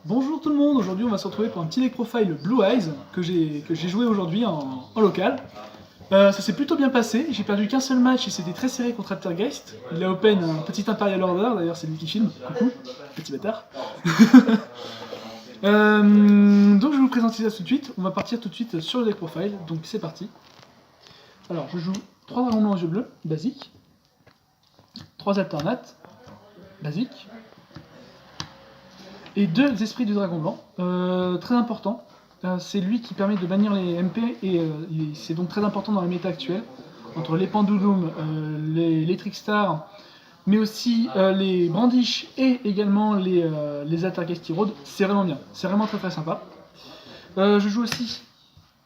Bonjour tout le monde, aujourd'hui on va se retrouver pour un petit deck profile Blue Eyes que j'ai joué aujourd'hui en local. Ça s'est plutôt bien passé, j'ai perdu qu'un seul match et c'était très serré contre Altergeist. Il a open un petit Imperial Order, d'ailleurs c'est lui qui filme, coucou, petit bâtard. Donc je vais vous présenter ça tout de suite, on va partir tout de suite sur le deck profile, donc c'est parti. Alors je joue 3 dragons blancs aux yeux bleus, basique, 3 alternates, basique, et 2 esprits du dragon blanc, très important. C'est lui qui permet de bannir les MP et c'est donc très important dans la méta actuelle. Entre les Pendulum, les Trickstar, mais aussi les Brandish et également les Altergeist Road, c'est vraiment bien. C'est vraiment très sympa. Je joue aussi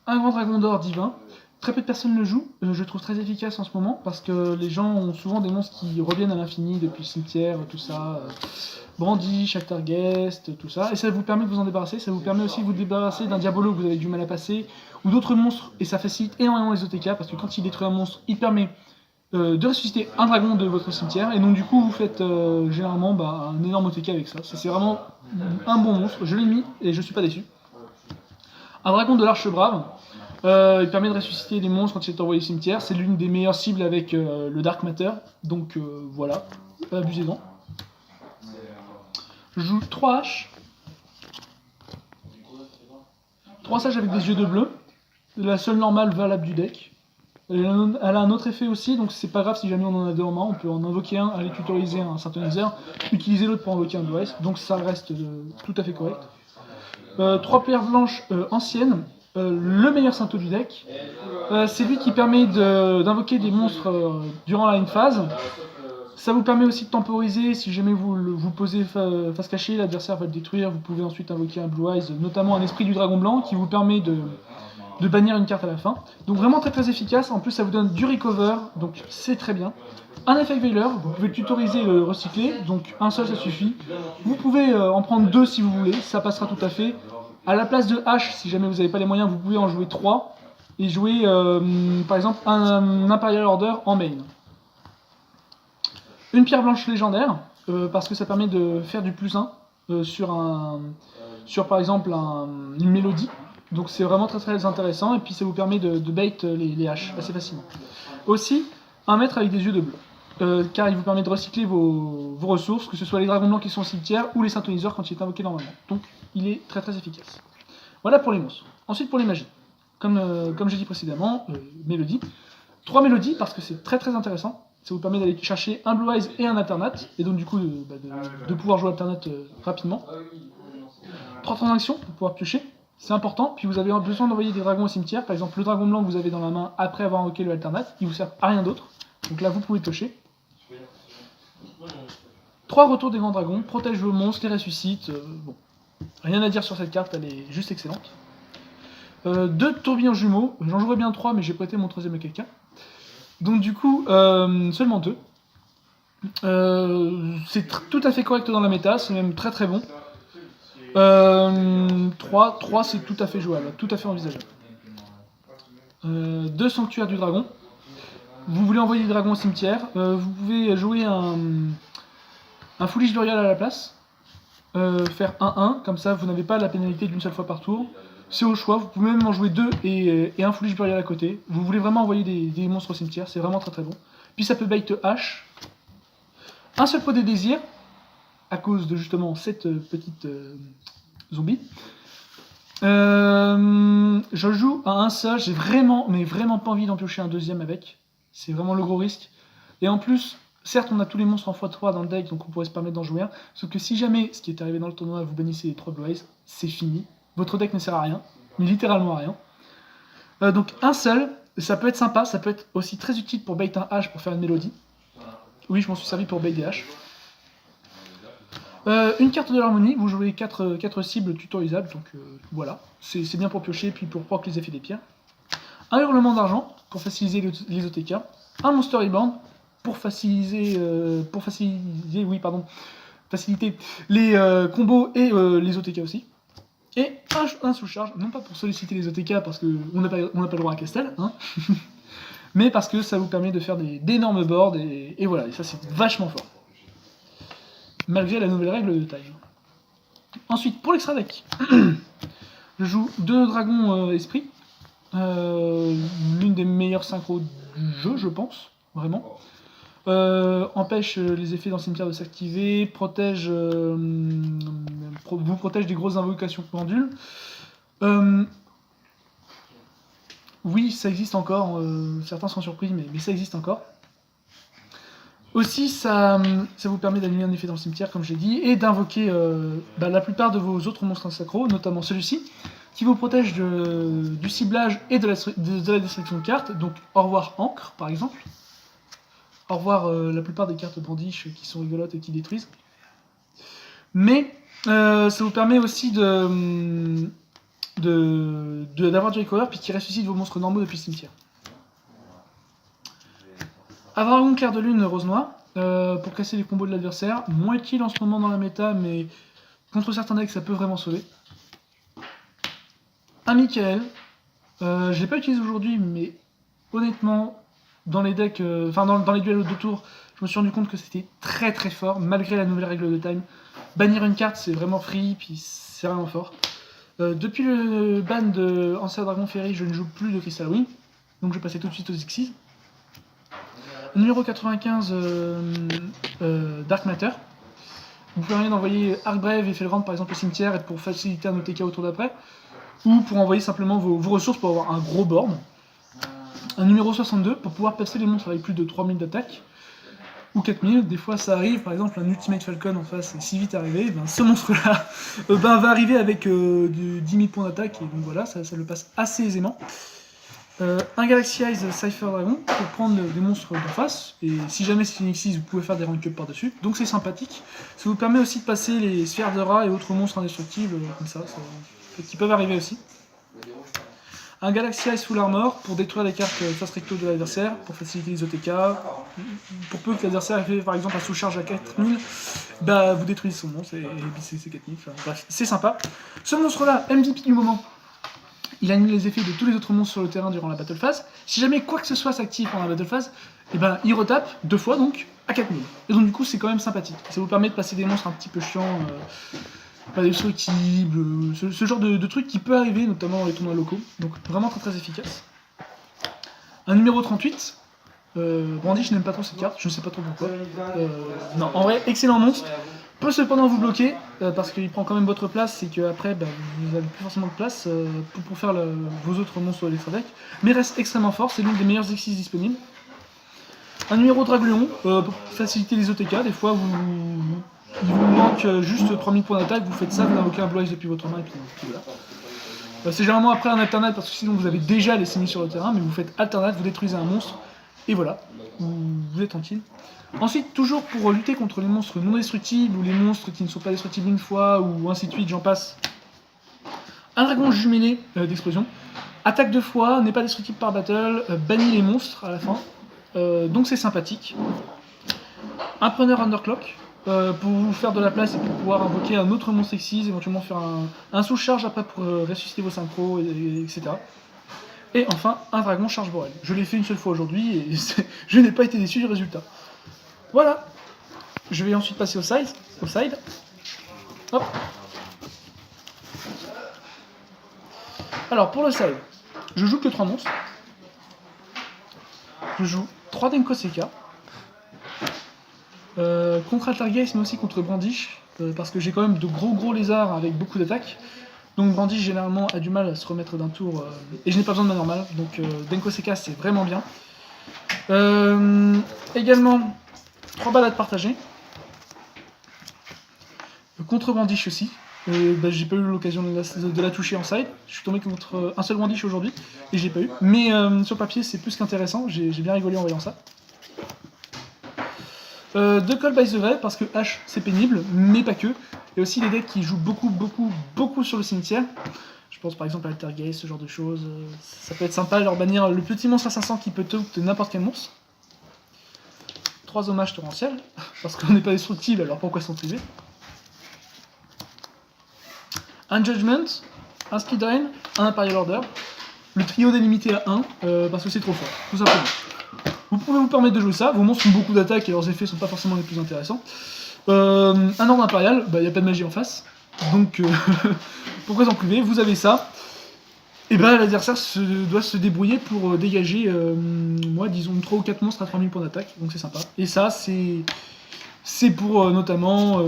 un grand dragon d'or divin. Très peu de personnes le jouent, je le trouve très efficace en ce moment parce que les gens ont souvent des monstres qui reviennent à l'infini depuis le cimetière, tout ça. Brandish, Altergeist, tout ça, et ça vous permet de vous en débarrasser, ça vous permet aussi de vous débarrasser d'un Diabolo que vous avez du mal à passer, ou d'autres monstres, et ça facilite énormément les OTK, parce que quand il détruit un monstre, il permet de ressusciter un dragon de votre cimetière, et donc du coup vous faites généralement un énorme OTK avec ça. C'est vraiment un bon monstre, je l'ai mis, et je suis pas déçu. Un dragon de l'Arche Brave, il permet de ressusciter les monstres quand il est envoyé au cimetière, c'est l'une des meilleures cibles avec le Dark Matter, donc voilà, abusez-en. Je joue 3 H. 3 sages avec des yeux de bleu. La seule normale valable du deck. Elle a un autre effet aussi, donc c'est pas grave si jamais on en a 2 en main. On peut en invoquer un, aller tutoriser un synthoniseur, utiliser l'autre pour invoquer un Blue Eyes, donc ça reste tout à fait correct. 3 pierres blanches anciennes. Le meilleur syntho du deck. C'est lui qui permet d'invoquer des monstres durant la phase. Ça vous permet aussi de temporiser, si jamais vous posez face cachée, l'adversaire va le détruire, vous pouvez ensuite invoquer un Blue Eyes, notamment un esprit du dragon blanc, qui vous permet de bannir une carte à la fin. Donc vraiment très efficace, en plus ça vous donne du recover, donc c'est très bien. Un Effect Veiler, vous pouvez le tutoriser et le recycler, donc un seul ça suffit. Vous pouvez en prendre 2 si vous voulez, ça passera tout à fait. À la place de H, si jamais vous n'avez pas les moyens, vous pouvez en jouer 3, et jouer par exemple un Imperial Order en main. Une pierre blanche légendaire, parce que ça permet de faire du +1 sur par exemple une mélodie. Donc c'est vraiment très intéressant, et puis ça vous permet de bait les haches assez facilement. Aussi, un maître avec des yeux de bleu, car il vous permet de recycler vos ressources, que ce soit les dragons blancs qui sont au cimetière, ou les synthoniseurs quand il est invoqué normalement. Donc il est très efficace. Voilà pour les monstres. Ensuite pour les magies. Comme j'ai dit précédemment, mélodie. 3 mélodies, parce que c'est très intéressant. Ça vous permet d'aller chercher un Blue Eyes et un alternate, et donc du coup de pouvoir jouer alternate rapidement. 3 transactions pour pouvoir piocher, c'est important. Puis vous avez besoin d'envoyer des dragons au cimetière, par exemple le dragon blanc que vous avez dans la main après avoir invoqué le alternate, il vous sert à rien d'autre, donc là vous pouvez piocher. 3 retours des grands dragons, protège vos monstres, les ressuscite, bon. Rien à dire sur cette carte, elle est juste excellente. 2 tourbillons jumeaux, j'en jouerais bien 3 mais j'ai prêté mon 3ème à quelqu'un. Donc du coup, seulement 2. C'est tout à fait correct dans la méta, c'est même très bon. 3 c'est tout à fait jouable, tout à fait envisageable. 2 sanctuaires du dragon. Vous voulez envoyer des dragons au cimetière, vous pouvez jouer un Foolish Burial à la place. Faire 1-1, comme ça vous n'avez pas la pénalité d'une seule fois par tour. C'est au choix, vous pouvez même en jouer 2 et un Foolish Burial à côté. Vous voulez vraiment envoyer des monstres au cimetière, c'est vraiment très bon. Puis ça peut bait H. Un seul pot des désirs, à cause de justement cette petite zombie. Je joue à un seul, j'ai vraiment pas envie d'en piocher un deuxième avec. C'est vraiment le gros risque. Et en plus, certes on a tous les monstres en x3 dans le deck, donc on pourrait se permettre d'en jouer un. Sauf que si jamais, ce qui est arrivé dans le tournoi, vous bannissez les 3 Blue Eyes, c'est fini. Votre deck ne sert à rien, mais littéralement à rien. Donc un seul, ça peut être sympa, ça peut être aussi très utile pour bait un H pour faire une mélodie. Oui, je m'en suis servi pour bait des H. Une carte de l'harmonie, vous jouez 4 cibles tutorisables, donc voilà. C'est bien pour piocher, puis pour proc les effets des pierres. Un hurlement d'argent, pour faciliter les OTK. Un Monster Reborn, pour faciliter les combos et les OTK aussi. Et un sous-charge, non pas pour solliciter les OTK parce qu'on n'a pas le droit à Castel, hein, mais parce que ça vous permet de faire d'énormes boards, et voilà, et ça c'est vachement fort. Malgré la nouvelle règle de taille. Ensuite, pour l'extra deck, je joue 2 dragons esprit. L'une des meilleures synchros du jeu, je pense, vraiment. Empêche les effets dans le cimetière de s'activer, vous protège des grosses invocations pendules. Oui, ça existe encore, certains sont surpris, mais ça existe encore. Aussi, ça vous permet d'annuler un effet dans le cimetière, comme j'ai dit, et d'invoquer la plupart de vos autres monstres sacros, notamment celui-ci, qui vous protège du ciblage et de la destruction de cartes. Donc, au revoir Ancre, par exemple. Au revoir la plupart des cartes brandish qui sont rigolotes et qui détruisent. Mais ça vous permet aussi d'avoir du recover puis qui ressuscite vos monstres normaux depuis le cimetière. Avoir un clair de lune rose-noir pour casser les combos de l'adversaire. Moins utile en ce moment dans la méta, mais contre certains decks ça peut vraiment sauver. Un Michael. Je ne l'ai pas utilisé aujourd'hui, mais honnêtement, dans les decks, dans les duels de 2 tours, je me suis rendu compte que c'était très très fort, malgré la nouvelle règle de time. Bannir une carte, c'est vraiment free, puis c'est vraiment fort. Depuis le ban de Ancien Dragon Ferry, je ne joue plus de Crystal Wing, donc je vais passer tout de suite aux Xyz. Numéro 95, Dark Matter. Vous pouvez d'envoyer Arcbrave et Felrand par exemple au cimetière et pour faciliter un OTK au tour d'après, ou pour envoyer simplement vos ressources pour avoir un gros board. Un numéro 62 pour pouvoir passer les monstres avec plus de 3000 d'attaque, ou 4000, des fois ça arrive, par exemple un Ultimate Falcon en face est si vite arrivé, ce monstre-là va arriver avec 10 000 points d'attaque, et donc voilà, ça le passe assez aisément. Un Galaxy Eyes Cypher Dragon pour prendre des monstres d'en face, et si jamais c'est une Xyz, vous pouvez faire des rank-up par-dessus, donc c'est sympathique. Ça vous permet aussi de passer les sphères de rat et autres monstres indestructibles, comme ça qui peuvent arriver aussi. Un Galaxy Eyes Full Armor pour détruire les cartes face recto de l'adversaire, pour faciliter les OTK. Pour peu que l'adversaire ait fait par exemple un sous-charge à 4000, vous détruisez son monstre et c'est 4000. Bref, c'est sympa. Ce monstre-là, MVP du moment, il annule les effets de tous les autres monstres sur le terrain durant la battle phase. Si jamais quoi que ce soit s'active pendant la battle phase, il retape 2 fois donc à 4000. Et donc du coup c'est quand même sympathique. Ça vous permet de passer des monstres un petit peu chiants, pas destructibles, ce genre de truc qui peut arriver notamment dans les tournois locaux. Donc vraiment très très efficace. Un numéro 38. Brandy, je n'aime pas trop cette carte, je ne sais pas trop pourquoi. Non, en vrai, excellent monstre. Peut cependant vous bloquer, parce qu'il prend quand même votre place, et qu'après, vous n'avez plus forcément de place pour faire vos autres monstres de l'extra deck. Mais reste extrêmement fort, c'est l'une des meilleures Xyz disponibles. Un numéro Dragléon, pour faciliter les OTK, des fois il vous manque juste 3000 points d'attaque, vous faites ça, vous invoquez un Blue Eyes depuis votre main, et puis voilà. C'est généralement après un alternate, parce que sinon vous avez déjà les signes sur le terrain, mais vous faites alternate, vous détruisez un monstre, et voilà, vous êtes tranquille. Ensuite, toujours pour lutter contre les monstres non destructibles, ou les monstres qui ne sont pas destructibles une fois, ou ainsi de suite, j'en passe. Un dragon jumelé d'explosion. Attaque 2 fois, n'est pas destructible par battle, bannit les monstres à la fin. Donc c'est sympathique. Un preneur Underclock, pour vous faire de la place et pour pouvoir invoquer un autre monstre Xyz, éventuellement faire un sous-charge après pour ressusciter vos synchros, etc. Et enfin, un dragon charge Borel. Je l'ai fait une seule fois aujourd'hui et je n'ai pas été déçu du résultat. Voilà. Je vais ensuite passer au side. Hop. Alors pour le side, je joue que 3 monstres. Je joue 3 Denko Seka. Contre Altergeist mais aussi contre Brandish. Parce que j'ai quand même de gros lézards avec beaucoup d'attaques. Donc Brandish généralement a du mal à se remettre d'un tour et je n'ai pas besoin de ma normale, donc Denko Seka c'est vraiment bien. Également 3 balades partagées. Contre Brandish aussi. J'ai pas eu l'occasion de la toucher en side. Je suis tombé contre un seul Brandish aujourd'hui et je l'ai pas eu. Mais sur papier c'est plus qu'intéressant, j'ai bien rigolé en voyant ça. 2 Call by the Way parce que H c'est pénible, mais pas que. Il y a aussi des decks qui jouent beaucoup sur le cimetière. Je pense par exemple à Altergeist, ce genre de choses. Ça peut être sympa de leur bannir le petit monstre à 500 qui peut de n'importe quel monstre. 3 hommages torrentiels, parce qu'on n'est pas destructible, alors pourquoi s'en priver. Un Judgment, un Speed Drain, un Imperial Order. Le trio délimité à 1, parce que c'est trop fort, tout simplement. Vous pouvez vous permettre de jouer ça, vos monstres ont beaucoup d'attaques et leurs effets sont pas forcément les plus intéressants. Un ordre impérial, il n'y a pas de magie en face. Donc, pourquoi s'en priver? Vous avez ça. Et ben l'adversaire doit se débrouiller pour dégager, moi disons 3 ou 4 monstres à 3000 points d'attaque, donc c'est sympa. Et ça c'est pour notamment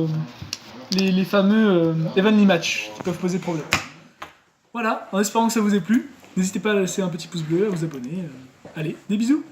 les fameux Evenly Match qui peuvent poser problème. Voilà, en espérant que ça vous ait plu. N'hésitez pas à laisser un petit pouce bleu, à vous abonner. Allez, des bisous!